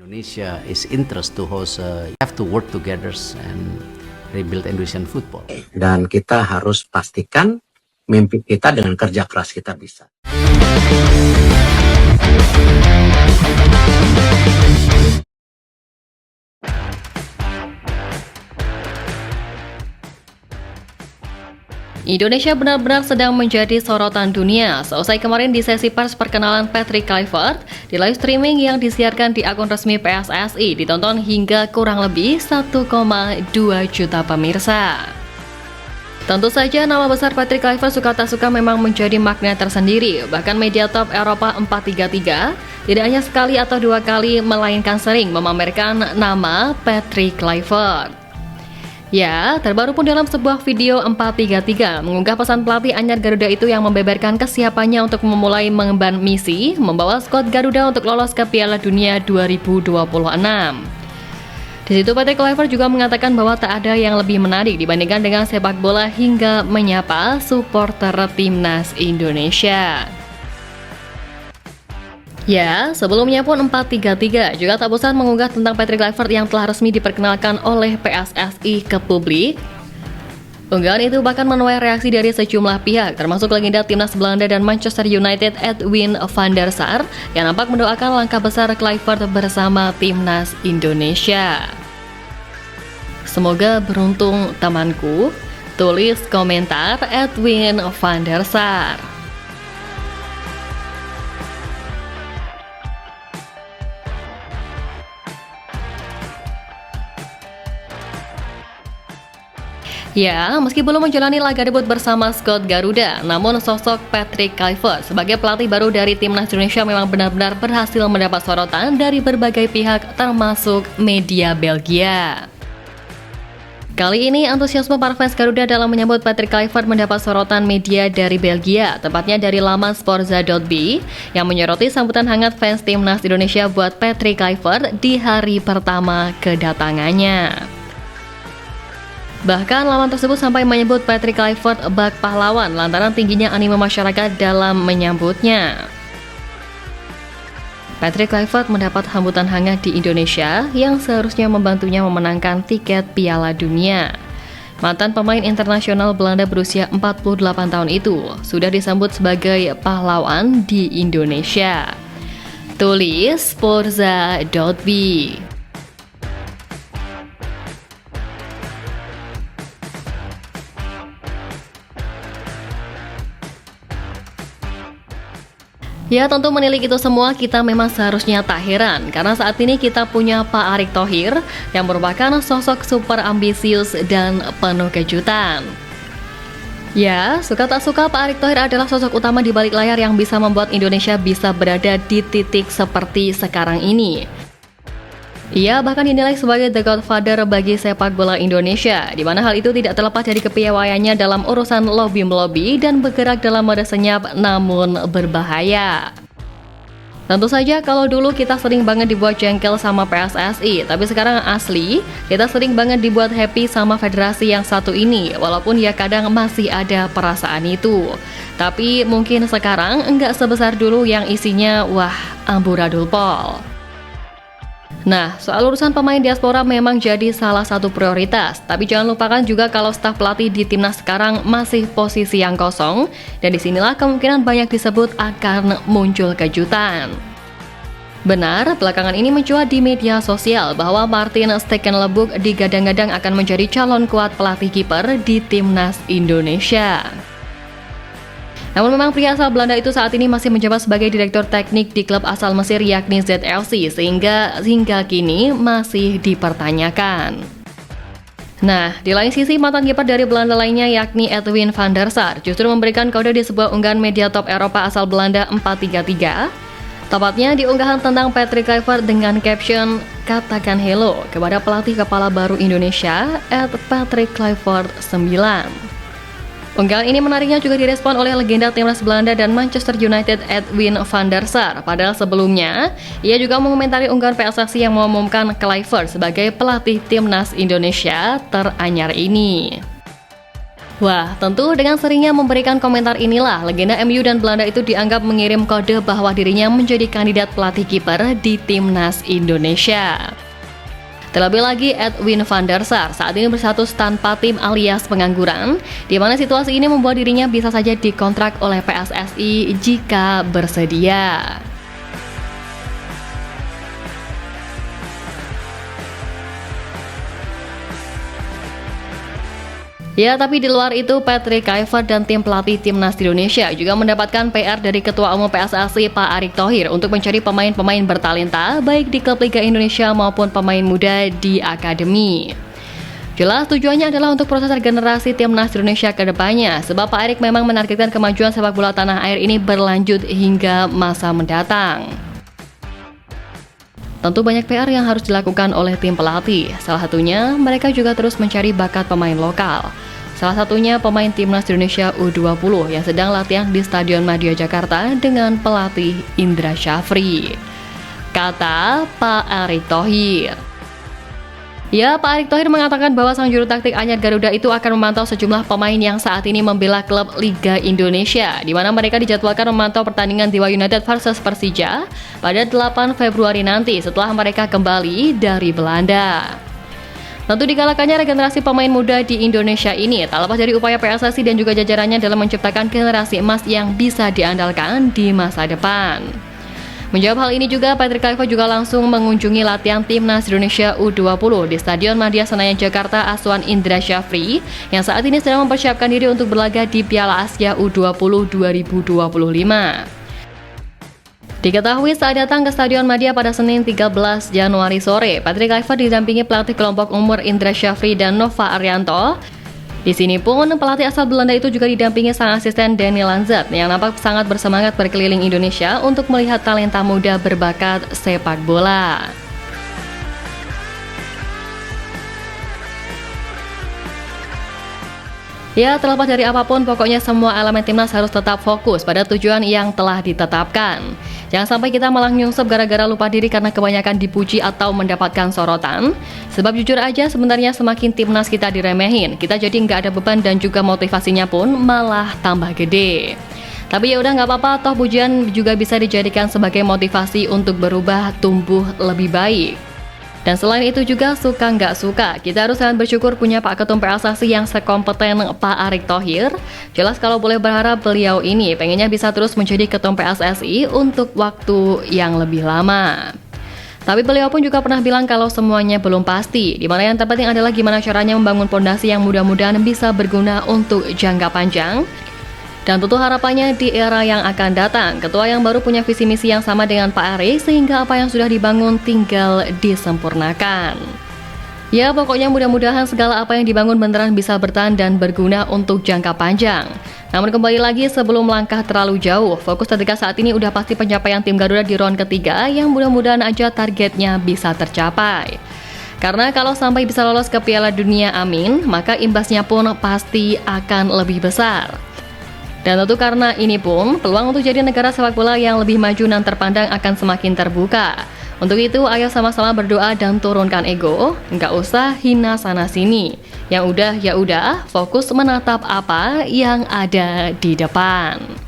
Indonesia is interest to host, have to work together and rebuild Indonesian football. Dan kita harus pastikan mimpi kita dengan kerja keras kita bisa. Indonesia benar-benar sedang menjadi sorotan dunia seusai kemarin di sesi pers perkenalan Patrick Kluivert di live streaming yang disiarkan di akun resmi PSSI ditonton hingga kurang lebih 1,2 juta pemirsa. Tentu saja nama besar Patrick Kluivert suka tak suka memang menjadi magnet tersendiri. Bahkan media top Eropa 433 tidak hanya sekali atau dua kali melainkan sering memamerkan nama Patrick Kluivert. Ya, terbaru pun dalam sebuah video 433 mengunggah pesan pelatih anyar Garuda itu yang membeberkan kesiapannya untuk memulai mengemban misi membawa skuad Garuda untuk lolos ke Piala Dunia 2026. Di situ Patrick Kluivert juga mengatakan bahwa tak ada yang lebih menarik dibandingkan dengan sepak bola hingga menyapa supporter timnas Indonesia. Ya, sebelumnya pun 433 juga tak bosan mengunggah tentang Patrick Kluivert yang telah resmi diperkenalkan oleh PSSI ke publik. Unggahan itu bahkan menuai reaksi dari sejumlah pihak, termasuk legenda timnas Belanda dan Manchester United Edwin van der Sar yang nampak mendoakan langkah besar Kluivert bersama timnas Indonesia. Semoga beruntung temanku, tulis komentar Edwin van der Sar. Ya, meski belum menjalani laga debut bersama skuad Garuda, namun sosok Patrick Kluivert sebagai pelatih baru dari timnas Indonesia memang benar-benar berhasil mendapat sorotan dari berbagai pihak termasuk media Belgia. Kali ini antusiasme para fans Garuda dalam menyambut Patrick Kluivert mendapat sorotan media dari Belgia, tepatnya dari laman Sporza.b yang menyoroti sambutan hangat fans timnas Indonesia buat Patrick Kluivert di hari pertama kedatangannya. Bahkan laman tersebut sampai menyebut Patrick Kluivert bak pahlawan lantaran tingginya animo masyarakat dalam menyambutnya. Patrick Kluivert mendapat sambutan hangat di Indonesia yang seharusnya membantunya memenangkan tiket Piala Dunia. Mantan pemain internasional Belanda berusia 48 tahun itu sudah disambut sebagai pahlawan di Indonesia. Tulis Sporza.b. Ya, tentu menilik itu semua kita memang seharusnya tak heran karena saat ini kita punya Pak Erick Thohir yang merupakan sosok super ambisius dan penuh kejutan. Ya, suka tak suka Pak Erick Thohir adalah sosok utama di balik layar yang bisa membuat Indonesia bisa berada di titik seperti sekarang ini. Ia bahkan dinilai sebagai the godfather bagi sepak bola Indonesia, di mana hal itu tidak terlepas dari kepiawaiannya dalam urusan lobby-melobi dan bergerak dalam mode senyap namun berbahaya. Tentu saja kalau dulu kita sering banget dibuat jengkel sama PSSI, tapi sekarang asli kita sering banget dibuat happy sama federasi yang satu ini, walaupun ya kadang masih ada perasaan itu. Tapi mungkin sekarang enggak sebesar dulu yang isinya wah amburadul pol. Nah, soal urusan pemain diaspora memang jadi salah satu prioritas, tapi jangan lupakan juga kalau staf pelatih di timnas sekarang masih posisi yang kosong, dan disinilah kemungkinan banyak disebut akan muncul kejutan. Benar, belakangan ini mencuat di media sosial bahwa Martin Stekelenburg digadang-gadang akan menjadi calon kuat pelatih kiper di timnas Indonesia. Namun memang pria asal Belanda itu saat ini masih menjabat sebagai direktur teknik di klub asal Mesir yakni ZLC sehingga hingga kini masih dipertanyakan. Nah, di lain sisi mantan kiper dari Belanda lainnya yakni Edwin van der Sar justru memberikan kode di sebuah unggahan media top Eropa asal Belanda 433. Tepatnya di unggahan tentang Patrick Kluivert dengan caption "Katakan hello kepada pelatih kepala baru Indonesia @PatrickKluivert9". Unggahan ini menariknya juga direspon oleh legenda timnas Belanda dan Manchester United Edwin van der Sar. Padahal sebelumnya, ia juga mengomentari unggahan PSSI yang mengumumkan Kluivert sebagai pelatih timnas Indonesia teranyar ini. Wah, tentu dengan seringnya memberikan komentar inilah, legenda MU dan Belanda itu dianggap mengirim kode bahwa dirinya menjadi kandidat pelatih kiper di Timnas Indonesia. Terlebih lagi, Edwin van der Sar saat ini berstatus tanpa tim alias pengangguran, di mana situasi ini membuat dirinya bisa saja dikontrak oleh PSSI jika bersedia. Ya, tapi di luar itu, Patrick Kluivert dan tim pelatih Timnas Indonesia juga mendapatkan PR dari Ketua Umum PSSI Pak Erick Thohir untuk mencari pemain-pemain bertalenta baik di klub Liga Indonesia maupun pemain muda di akademi. Jelas tujuannya adalah untuk proses regenerasi Timnas Indonesia ke depannya, sebab Pak Erick memang menargetkan kemajuan sepak bola tanah air ini berlanjut hingga masa mendatang. Tentu banyak PR yang harus dilakukan oleh tim pelatih. Salah satunya, mereka juga terus mencari bakat pemain lokal. Salah satunya pemain Timnas Indonesia U20 yang sedang latihan di Stadion Madia Jakarta dengan pelatih Indra Syafri. Kata Pak Erick Thohir. Ya, Pak Erick Thohir mengatakan bahwa sang juru taktik anyar Garuda itu akan memantau sejumlah pemain yang saat ini membela klub Liga Indonesia, di mana mereka dijadwalkan memantau pertandingan Dewa United versus Persija pada 8 Februari nanti setelah mereka kembali dari Belanda. Tentu digalakannya regenerasi pemain muda di Indonesia ini tak lepas dari upaya PSSI dan juga jajarannya dalam menciptakan generasi emas yang bisa diandalkan di masa depan. Menjawab hal ini juga, Patrick Kluivert juga langsung mengunjungi latihan Timnas Indonesia U20 di Stadion Madia Senayan Jakarta asuhan Indra Syafri yang saat ini sedang mempersiapkan diri untuk berlaga di Piala Asia U20 2025. Diketahui saat datang ke Stadion Madia pada Senin 13 Januari sore, Patrick Kluivert didampingi pelatih kelompok umur Indra Syafri dan Nova Arianto. Di sini pun pelatih asal Belanda itu juga didampingi sang asisten Danny Lanzat yang nampak sangat bersemangat berkeliling Indonesia untuk melihat talenta muda berbakat sepak bola. Ya, terlepas dari apapun, pokoknya semua elemen timnas harus tetap fokus pada tujuan yang telah ditetapkan. Jangan sampai kita malah nyungsep gara-gara lupa diri karena kebanyakan dipuji atau mendapatkan sorotan. Sebab jujur aja, sebenarnya semakin timnas kita diremehin, kita jadi nggak ada beban dan juga motivasinya pun malah tambah gede. Tapi ya udah nggak apa-apa, toh pujian juga bisa dijadikan sebagai motivasi untuk berubah, tumbuh lebih baik. Dan selain itu juga suka nggak suka, kita harus sangat bersyukur punya Pak Ketum PSSI yang sekompeten Pak Erick Thohir. Jelas kalau boleh berharap beliau ini pengennya bisa terus menjadi Ketum PSSI untuk waktu yang lebih lama. Tapi beliau pun juga pernah bilang kalau semuanya belum pasti, dimana yang terpenting adalah gimana caranya membangun fondasi yang mudah-mudahan bisa berguna untuk jangka panjang. Dan tentu harapannya di era yang akan datang, ketua yang baru punya visi misi yang sama dengan Pak Erick sehingga apa yang sudah dibangun tinggal disempurnakan. Ya, pokoknya mudah-mudahan segala apa yang dibangun beneran bisa bertahan dan berguna untuk jangka panjang. Namun kembali lagi sebelum langkah terlalu jauh, fokus terdekat saat ini udah pasti pencapaian tim Garuda di round ketiga yang mudah-mudahan aja targetnya bisa tercapai. Karena kalau sampai bisa lolos ke Piala Dunia, amin, maka imbasnya pun pasti akan lebih besar. Dan tentu karena ini pun, peluang untuk jadi negara sepak bola yang lebih maju dan terpandang akan semakin terbuka. Untuk itu, ayo sama-sama berdoa dan turunkan ego, nggak usah hina sana-sini. Yang udah ya udah, fokus menatap apa yang ada di depan.